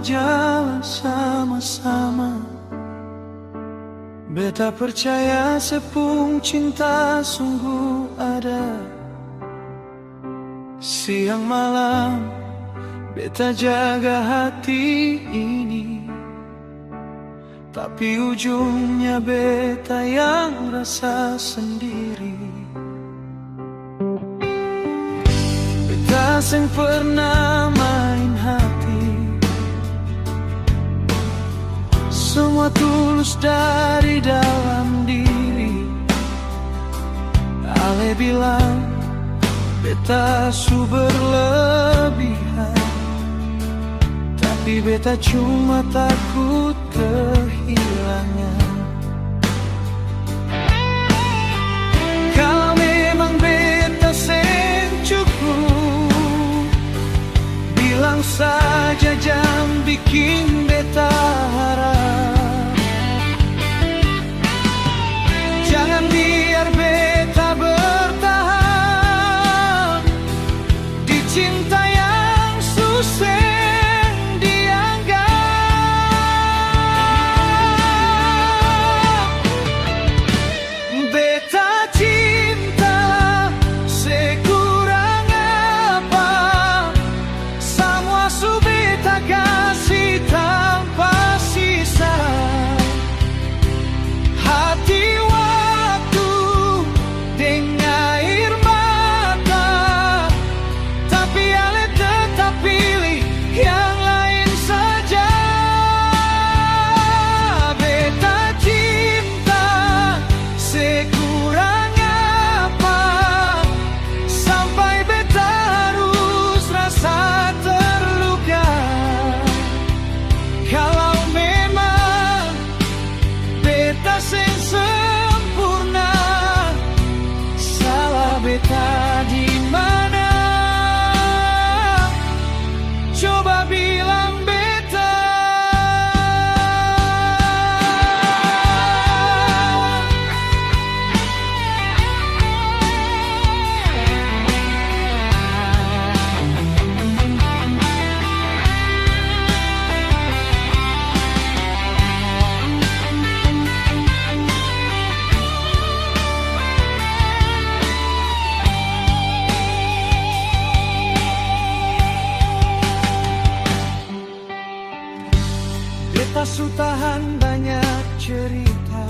jalan sama-sama. Beta percaya sepung cinta sungguh ada. Siang malam beta jaga hati ini, tapi ujungnya beta yang rasa sendiri. Beta seng pernah main hati, semua tulus dari dalam diri. Ale bilang beta su berlebihan, tapi beta cuma takut kehilangan. Kalau memang beta seng cukup, bilang saja jangan bikin beta harap. Jangan biar beta bertahan di cinta yang susah dianggap. Beta cinta sekurang apa, semua su beta kasih tanpa sisa. Hati waktu dengan air mata, tapi ale tetap pilih yang lain saja. Beta cinta sekurang apa, sampai beta harus rasa terluka. Kalau memang beta seng sempurna, salah beta di mana? Coba bilang beta. Beta su tahan banyak cerita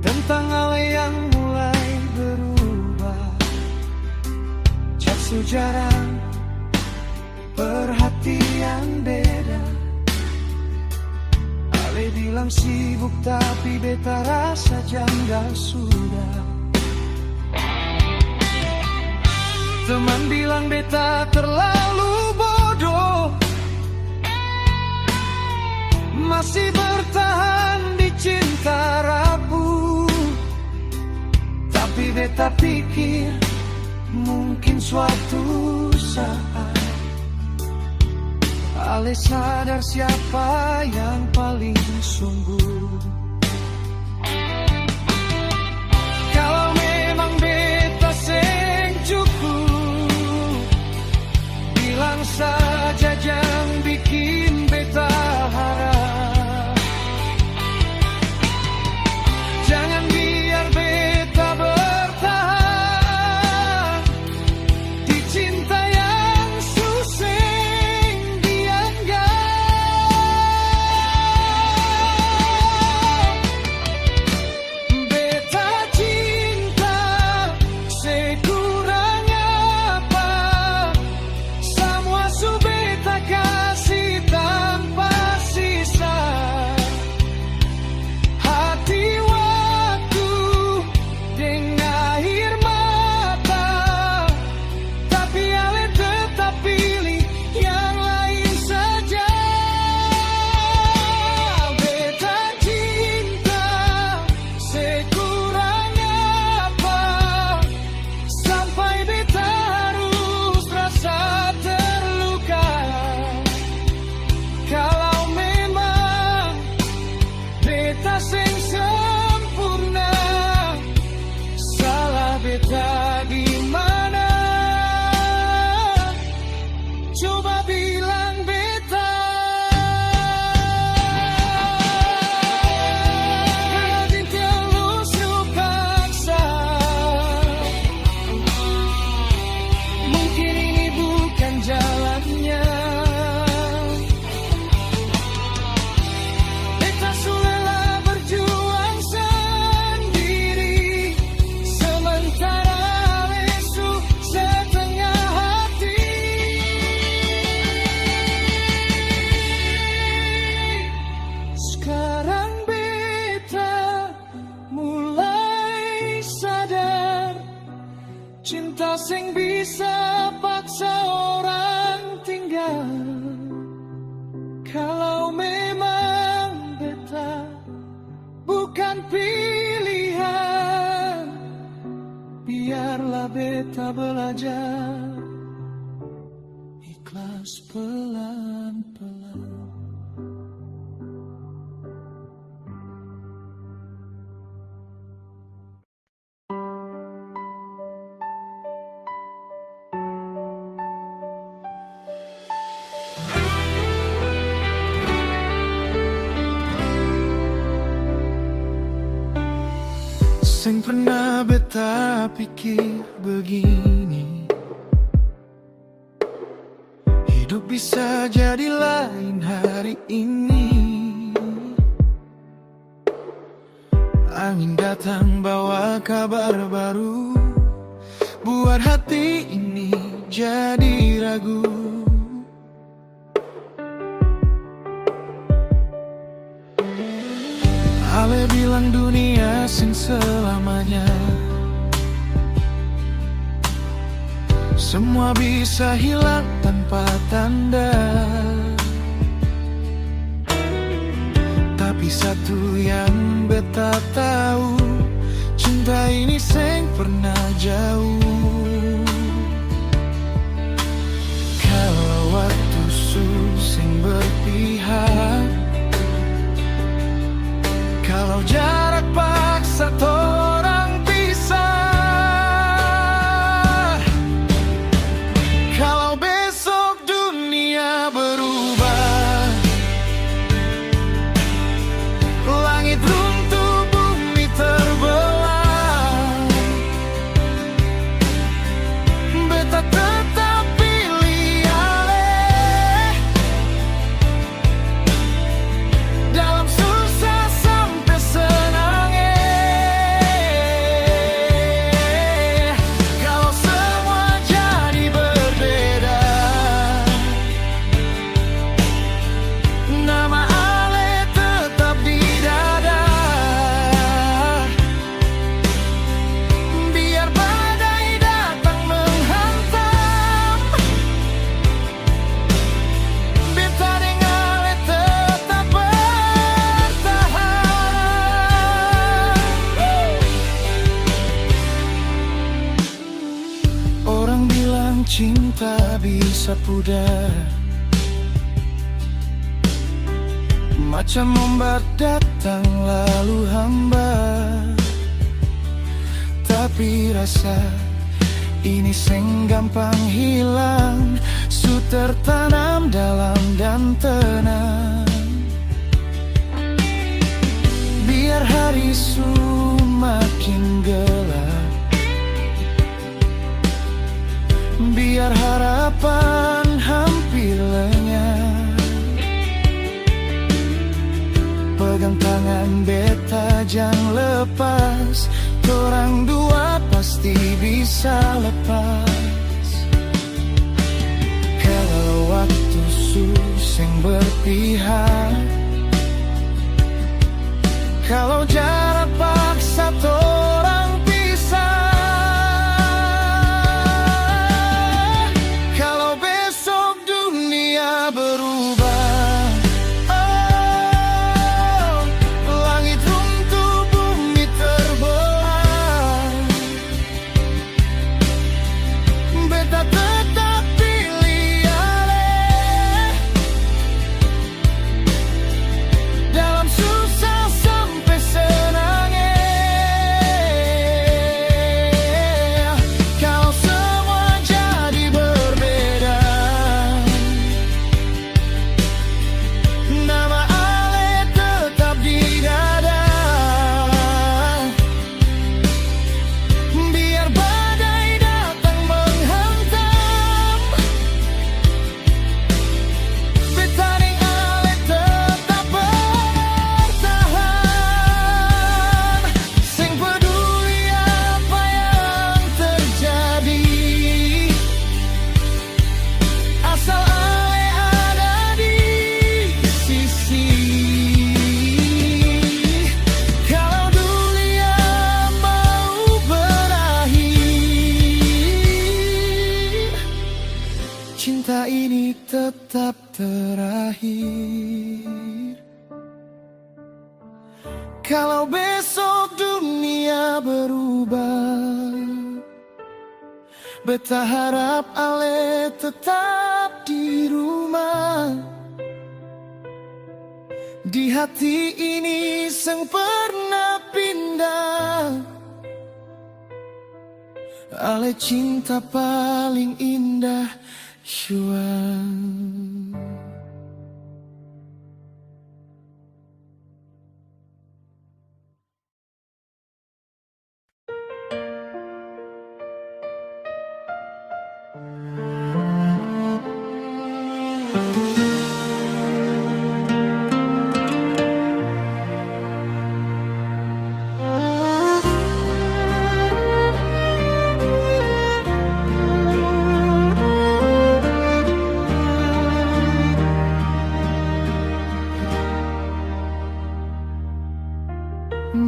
tentang hal yang mulai berubah. Cak su jarang perhatian beda. Ale bilang sibuk tapi beta rasa janggal sudah. Teman bilang beta terlalu bodoh, masih bertahan di cinta rapuh. Tapi beta pikir mungkin suatu saat ale sadar siapa yang paling sungguh. Kalau memang beta seng cukup, bilang saja jangan bikin beta harap. Jangan biar beta bertahan di cinta yang susah dianggap. Beta cinta sekurang apa, semua su sing bisa paksa orang tinggal. Kalau memang beta bukan pilihan, biarlah beta belajar ikhlas pelan-pelan. Sing pernah beta pikir begini, hidup bisa jadi lain hari ini. Angin datang bawa kabar baru, buat hati ini jadi ragu. Ale bilang dunia sing selamanya, semua bisa hilang tanpa tanda. Tapi satu yang beta tahu, cinta ini sing pernah jauh. Kalau waktu sing berpihak, kalau jarak paksa torang pisah, kalau besok dunia berubah, langit runtuh bumi terbelah, beta tetap pilih aleh. Dalam susah sampai senangnya, kalau semua jadi berbeda, nama ale tetap di dada. Biar badai datang menghantam, beta deng ale tetap bertahan. Orang bilang cinta bisa pudar, macam ombak datang lalu hambar. Tapi rasa ini sing gampang hilang, su tertanam dalam dan tenang. Biar hari su makin gelap, biar harapan hampir lenyap, pegang tangan beta jangan lepas, torang dua pasti bisa lepas. Kalau waktu sing berpihak, kalau jarak paksa torang pisah, kalau besok dunia berubah, oh, langit runtuh bumi terbelah, beta tetap pilih aleh. Dalam susah sampai senang, terakhir. Kalau besok dunia berubah, beta harap ale tetap di rumah. Di hati ini seng pernah pindah, ale cinta paling indah Yuan.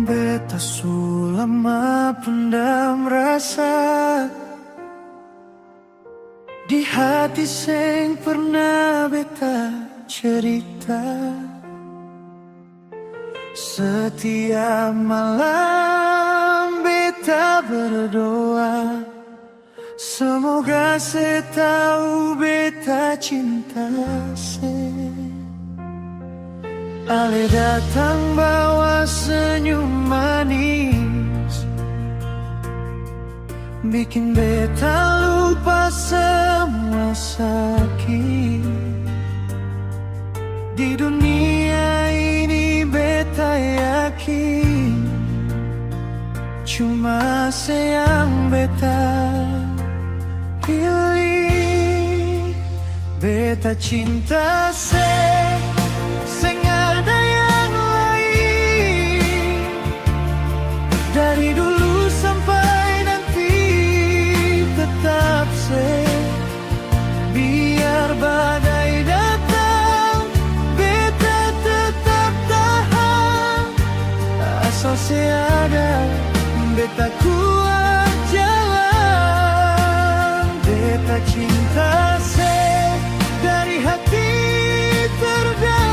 Beta sulama pendam rasa di hati seng pernah beta cerita. Setiap malam beta berdoa, semoga saya tahu beta cinta saya. Ale datang bawa senyum manis, bikin beta lupa semua sakit. Di dunia ini beta yakin, cuma sayang beta pilih. Beta cinta saya, seng ada yang lain. Dari dulu sampai nanti tetap saya. Biar badai datang, beta tetap tahan. Asal saya ada, beta kuat jalan. Beta cinta saya dari hati terdalam.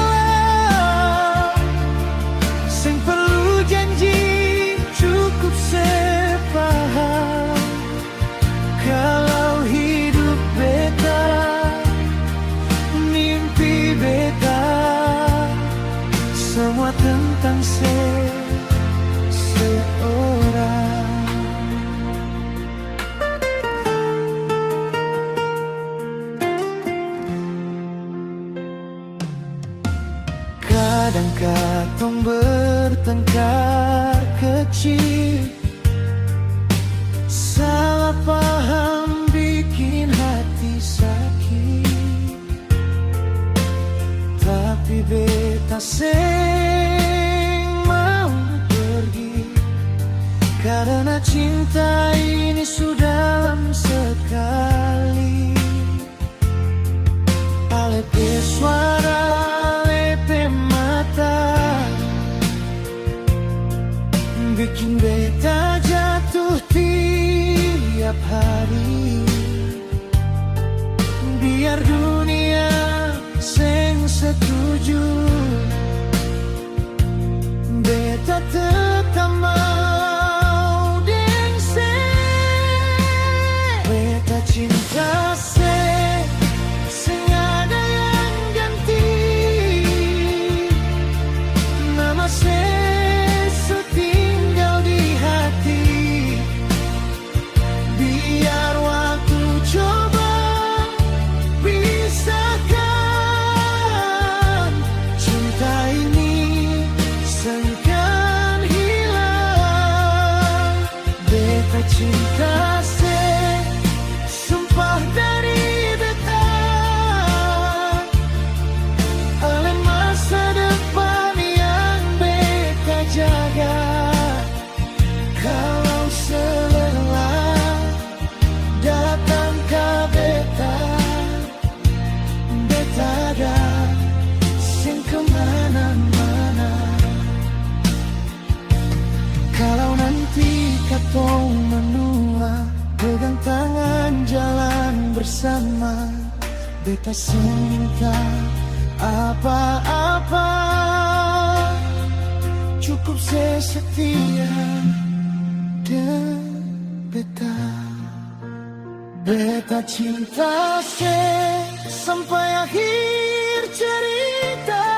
Seng perlu janji, cukup sepaham. Kalau hidup beta, mimpi beta, semua tentang seorang. Kadang katong bertengkar kecil, salah paham bikin hati sakit. Tapi beta seng mau pergi, karena cinta ini sudah dalam sekali. Alepe suara, alepe mata, bikin beta jatuh tiap hari. Biar dunia seng setuju, beta tetap mau deng seng. Beta cinta seng, seng ada yang ganti. Nama seng setinggal di hati. Biar waktu coba pisahkan cinta beta cinta apa-apa, cukup setia dan beta. Beta cinta sampai akhir cerita,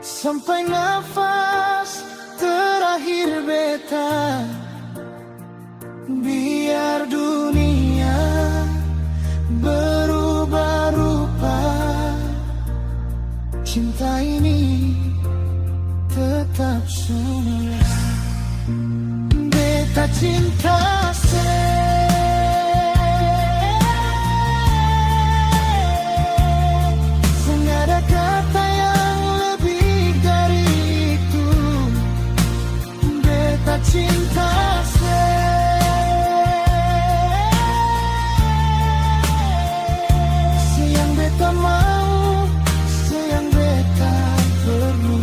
sampai nafas terakhir beta. Biar dunia berubah rupa, cinta ini tetap semula. Beta cinta ada kata yang lebih dari itu. Beta cinta yang beta mau, yang beta perlu.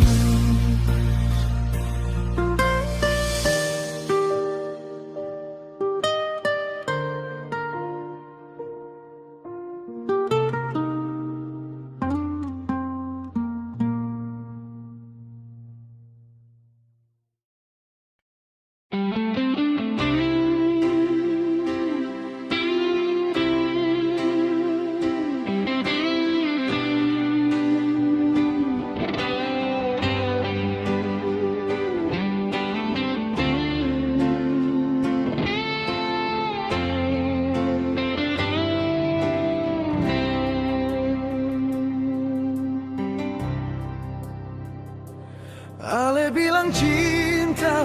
Ale bilang cinta,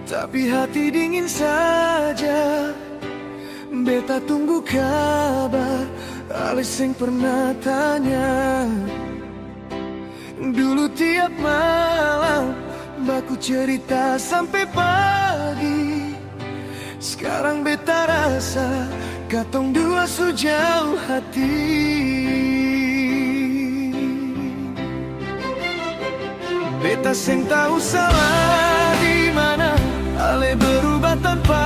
tapi hati dingin saja. Beta tunggu kabar, Ale sing pernah tanya. Dulu tiap malam baku cerita sampai pagi. Sekarang beta rasa katong dua sejauh hati. Beta seng tahu salah di mana, Ale berubah tanpa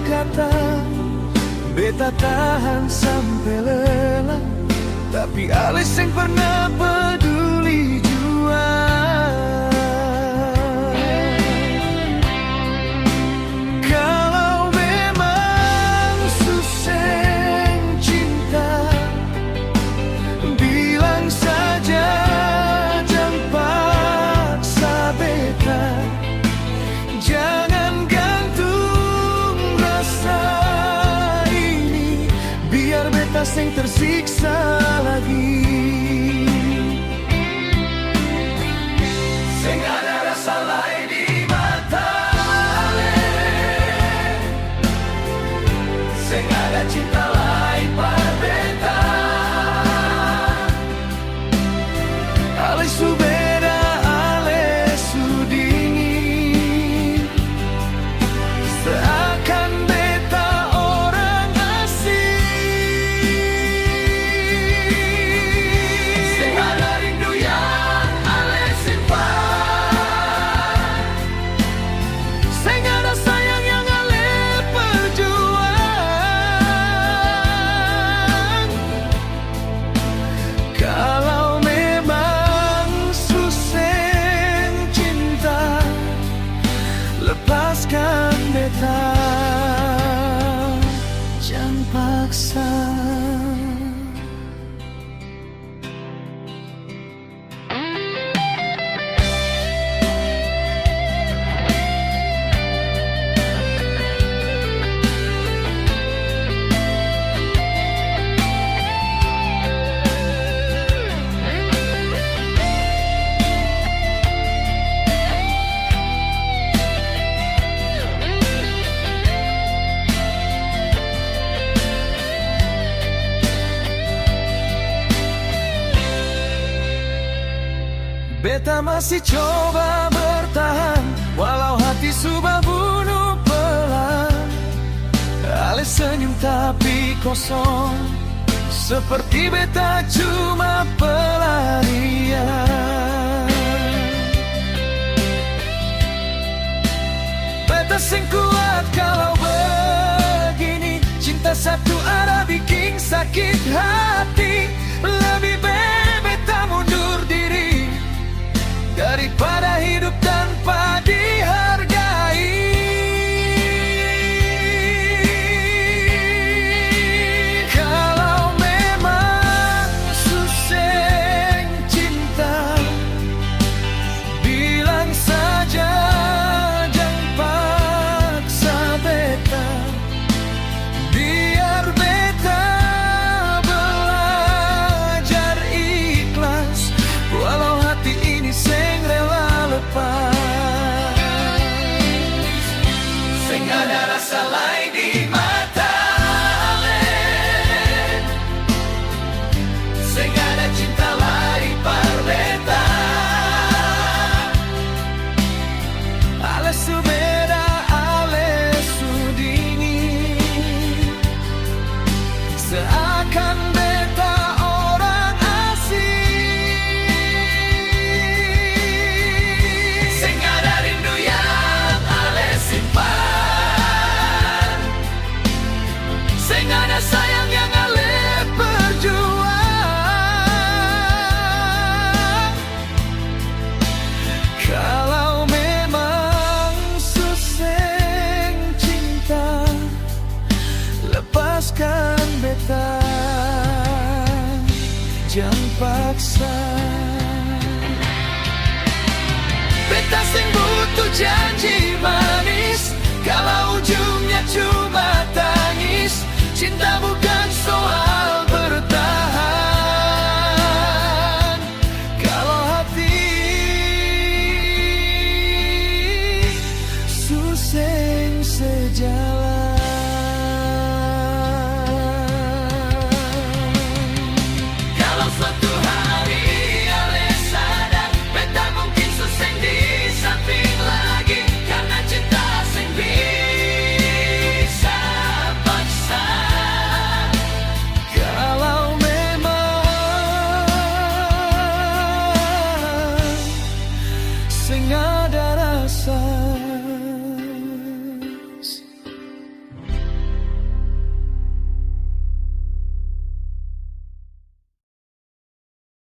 kata. Beta tahan sampai lelah, tapi Ale seng pernah peduli jua. Kalau memang susah cinta, bilang saja. Jangan gantung rasa ini, biar beta seng tersiksa lagi. Seng ada rasa lain di mata Ale, seng ada cinta lain pada beta. Ale subeda, Ale sudingin, seakan beta orang asing. Seng ada rindu yang Ale simpan, seng ada sayang yang Ale perjuang. Kalau memang susah cinta, lepaskan beta, jangan paksa. Beta masih coba bertahan, walau hati sudah bunuh pelan. Ale senyum tapi kosong, seperti beta cuma pelarian. Beta sing kuat kalau begini, cinta satu arah bikin sakit hati. Lebih baik beta mundur diri daripada hidup tanpa dihargai. Kalau memang susah cinta, bilang saja, jangan paksa beta. Biar beta belajar ikhlas, walau hati ini seng rela lepas. Seng ada rasa lain di mata alen, seng ada cinta lain par beta. Ale su beda, ale su dingin, seakan beta orang asing. Seng ada rindu yang ale simpan, seng ada sayang yang ale berjuang. Kalau memang susah cinta, lepaskan beta, jangan paksa. Beta sing butuh janji manis, kalau ujungnya cuma tangis. Cinta bukan soal bertahan, kalau hati susah sejalan. Kalau suatu hari ale sadar, beta mungkin susah di samping lagi, karena cinta sing bisa paksa. Kalau memang sing ada